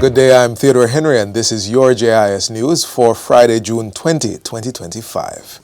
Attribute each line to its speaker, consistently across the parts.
Speaker 1: Good day, I'm Theodore Henry and this is your JIS News for Friday, June 20, 2025.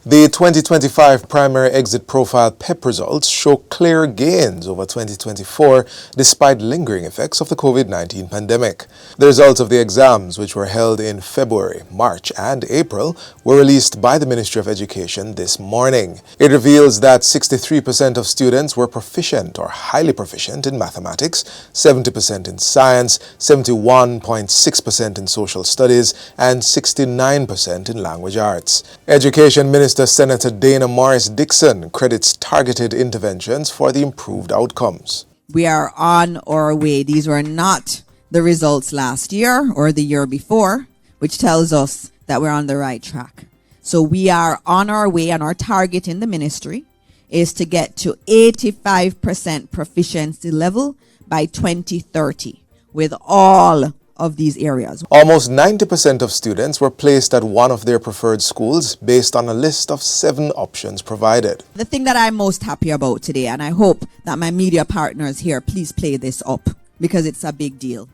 Speaker 1: The 2025 primary exit profile PEP results show clear gains over 2024 despite lingering effects of the COVID-19 pandemic. The results of the exams, which were held in February, March and April, were released by the Ministry of Education this morning. It reveals that 63% of students were proficient or highly proficient in mathematics, 70% in science, 71.6% in social studies, and 69% in language arts. Education Minister Senator Dana Morris Dixon credits targeted interventions for the improved outcomes.
Speaker 2: We are on our way. These were not the results last year or the year before, which tells us that we're on the right track. So we are on our way, and our target in the ministry is to get to 85% proficiency level by 2030 with all of these areas.
Speaker 1: Almost 90% of students were placed at one of their preferred schools based on a list of 7 options provided.
Speaker 2: The thing that I'm most happy about today, and I hope that my media partners here, please play this up because it's a big deal.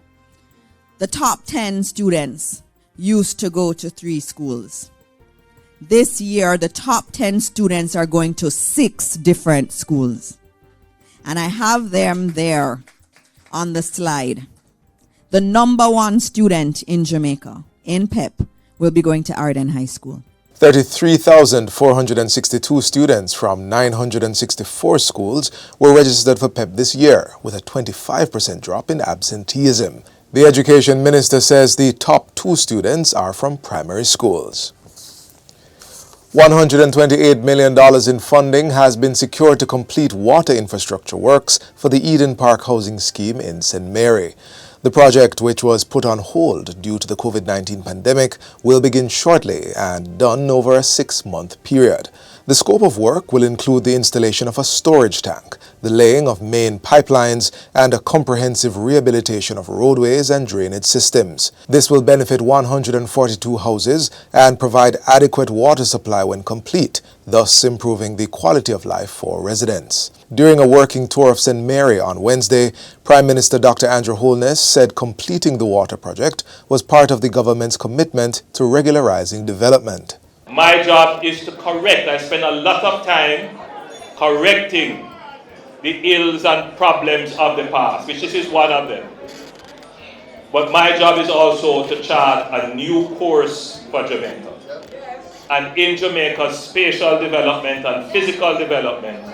Speaker 2: The top 10 students used to go to 3 schools. This year, the top 10 students are going to 6 different schools. And I have them there on the slide. The number 1 student in Jamaica, in PEP, will be going to Arden High School.
Speaker 1: 33,462 students from 964 schools were registered for PEP this year, with a 25% drop in absenteeism. The Education Minister says the top 2 students are from primary schools. $128 million in funding has been secured to complete water infrastructure works for the Eden Park housing scheme in St. Mary. The project, which was put on hold due to the COVID-19 pandemic, will begin shortly and done over a 6-month period. The scope of work will include the installation of a storage tank, the laying of main pipelines, and a comprehensive rehabilitation of roadways and drainage systems. This will benefit 142 houses and provide adequate water supply when complete, thus improving the quality of life for residents. During a working tour of St. Mary on Wednesday, Prime Minister Dr. Andrew Holness said completing the water project was part of the government's commitment to regularizing development.
Speaker 3: My job is to correct. I spend a lot of time correcting the ills and problems of the past, which this is one of them. But my job is also to chart a new course for Jamaica. And in Jamaica's spatial development and physical development,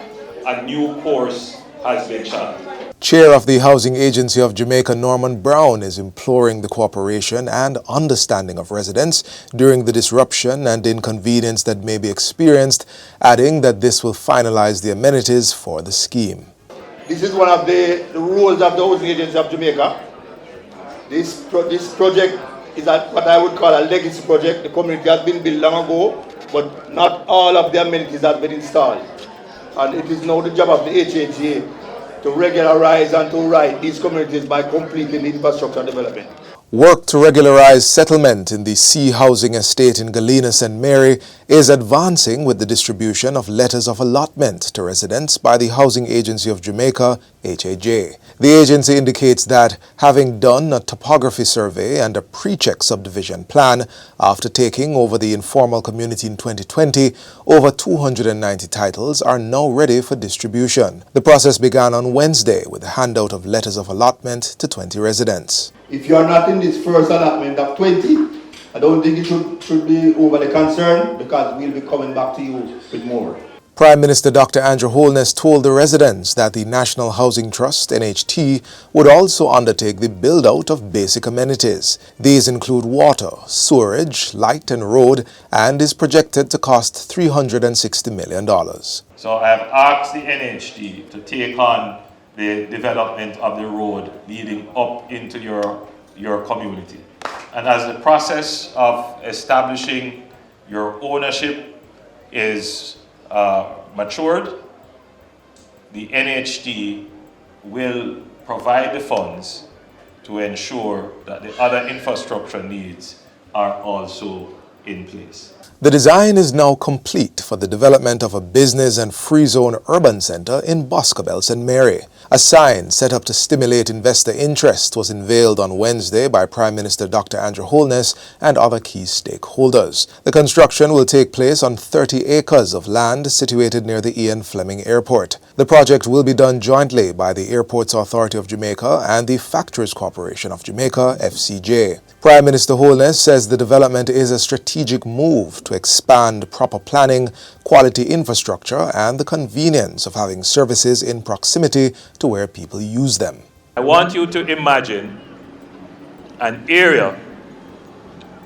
Speaker 3: a new course has been charted.
Speaker 1: Chair of the Housing Agency of Jamaica, Norman Brown, is imploring the cooperation and understanding of residents during the disruption and inconvenience that may be experienced, adding that this will finalize the amenities for the scheme.
Speaker 4: This is one of the roles of the Housing Agency of Jamaica. This project is what I would call a legacy project. The community has been built long ago, but not all of the amenities have been installed. And it is now the job of the HAGA to regularize and to right these communities by completing the infrastructure development.
Speaker 1: Work to regularize settlement in the C housing estate in Galena St. Mary is advancing with the distribution of letters of allotment to residents by the Housing Agency of Jamaica, HAJ. The agency indicates that having done a topography survey and a pre-check subdivision plan after taking over the informal community in 2020, over 290 titles are now ready for distribution. The process began on Wednesday with a handout of letters of allotment to 20 residents.
Speaker 4: If you are not in this first allotment of 20, I don't think it should be overly concerned because we'll be coming back to you with more.
Speaker 1: Prime Minister Dr. Andrew Holness told the residents that the National Housing Trust, NHT, would also undertake the build-out of basic amenities. These include water, sewerage, light and road, and is projected to cost $360 million.
Speaker 3: So I have asked the NHT to take on the development of the road leading up into your community. And as the process of establishing your ownership is matured, the NHT will provide the funds to ensure that the other infrastructure needs are also in place.
Speaker 1: The design is now complete for the development of a business and Freezone urban center in Boscobel, St. Mary. A sign set up to stimulate investor interest was unveiled on Wednesday by Prime Minister Dr. Andrew Holness and other key stakeholders. The construction will take place on 30 acres of land situated near the Ian Fleming Airport. The project will be done jointly by the Airports Authority of Jamaica and the Factories Corporation of Jamaica, FCJ. Prime Minister Holness says the development is a strategic move to expand proper planning, quality infrastructure, and the convenience of having services in proximity to where people use them.
Speaker 3: I want you to imagine an area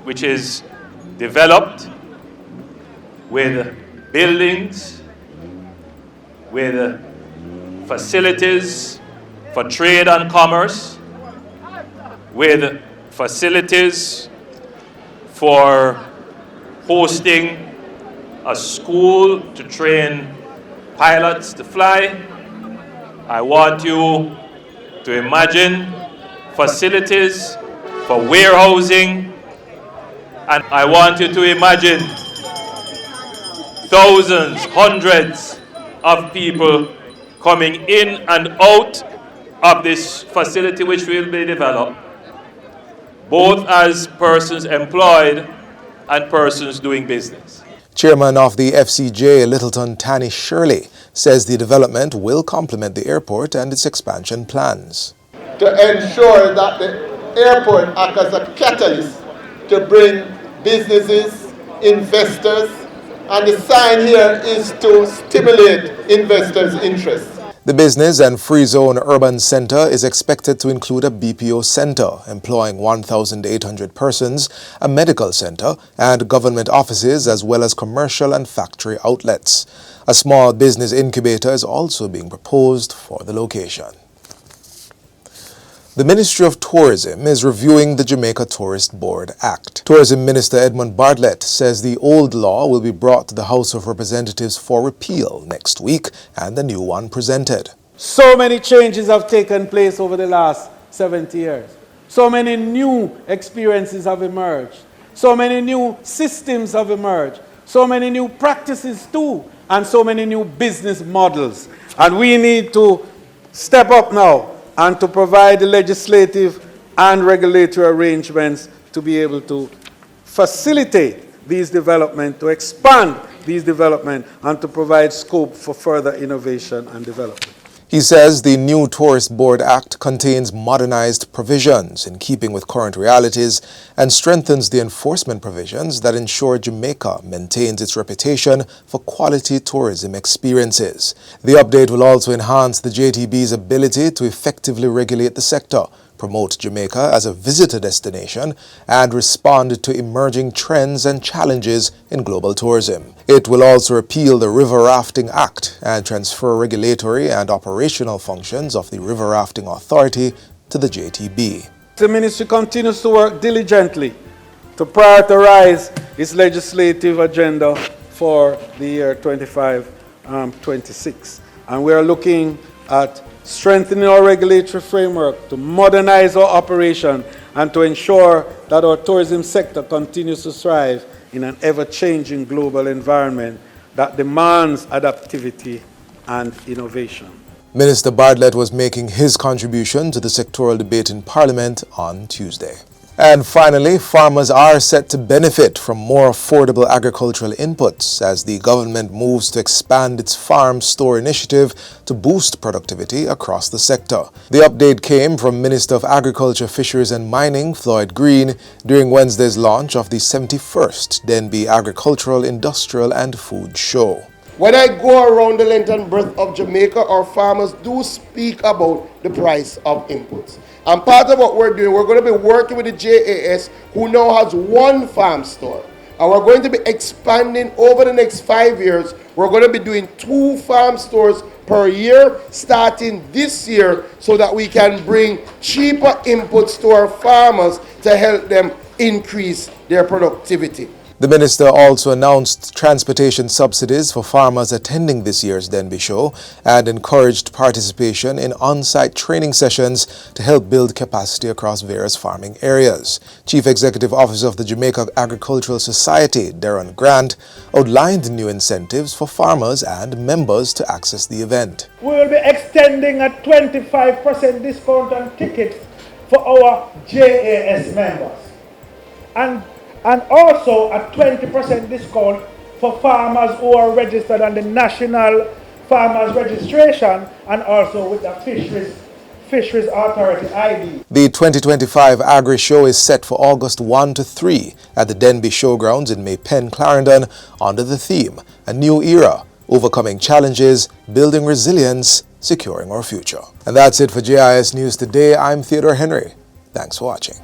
Speaker 3: which is developed with buildings, with facilities for trade and commerce, with facilities for hosting a school to train pilots to fly. I want you to imagine facilities for warehousing, and I want you to imagine thousands, hundreds of people coming in and out of this facility which will be developed, both as persons employed and persons doing business.
Speaker 1: Chairman of the FCJ, Littleton Tanny Shirley, says the development will complement the airport and its expansion plans.
Speaker 5: To ensure that the airport acts as a catalyst to bring businesses, investors, and the sign here is to stimulate investors' interest.
Speaker 1: The Business and Freezone Urban Center is expected to include a BPO center employing 1,800 persons, a medical center, and government offices as well as commercial and factory outlets. A small business incubator is also being proposed for the location. The Ministry of Tourism is reviewing the Jamaica Tourist Board Act. Tourism Minister Edmund Bartlett says the old law will be brought to the House of Representatives for repeal next week and the new one presented.
Speaker 6: So many changes have taken place over the last 70 years. So many new experiences have emerged. So many new systems have emerged. So many new practices too. And so many new business models. And we need to step up now and to provide the legislative and regulatory arrangements to be able to facilitate these developments, to expand these developments, and to provide scope for further innovation and development.
Speaker 1: He says the new Tourist Board Act contains modernized provisions in keeping with current realities and strengthens the enforcement provisions that ensure Jamaica maintains its reputation for quality tourism experiences. The update will also enhance the JTB's ability to effectively regulate the sector, promote Jamaica as a visitor destination, and respond to emerging trends and challenges in global tourism. It will also repeal the River Rafting Act and transfer regulatory and operational functions of the River Rafting Authority to the JTB.
Speaker 6: The ministry continues to work diligently to prioritize its legislative agenda for the year 25-26. And we are looking at strengthening our regulatory framework to modernize our operation and to ensure that our tourism sector continues to thrive in an ever-changing global environment that demands adaptivity and innovation.
Speaker 1: Minister Bartlett was making his contribution to the sectoral debate in Parliament on Tuesday. And finally, farmers are set to benefit from more affordable agricultural inputs as the government moves to expand its farm store initiative to boost productivity across the sector. The update came from Minister of Agriculture, Fisheries and Mining, Floyd Green, during Wednesday's launch of the 71st Denby Agricultural, Industrial and Food Show.
Speaker 5: When I go around the length and breadth of Jamaica, our farmers do speak about the price of inputs. And part of what we're doing, we're going to be working with the JIS, who now has one farm store. And we're going to be expanding over the next 5 years. We're going to be doing 2 farm stores per year, starting this year, so that we can bring cheaper inputs to our farmers to help them increase their productivity.
Speaker 1: The minister also announced transportation subsidies for farmers attending this year's Denby Show and encouraged participation in on-site training sessions to help build capacity across various farming areas. Chief Executive Officer of the Jamaica Agricultural Society, Darren Grant, outlined new incentives for farmers and members to access the event.
Speaker 7: We will be extending a 25% discount on tickets for our JIS members. And also a 20% discount for farmers who are registered on the National Farmers Registration and also with the Fisheries Authority ID.
Speaker 1: The 2025 Agri Show is set for August 1 to 3 at the Denby Showgrounds in Maypen, Clarendon under the theme, A New Era, Overcoming Challenges, Building Resilience, Securing Our Future. And that's it for JIS News Today. I'm Theodore Henry. Thanks for watching.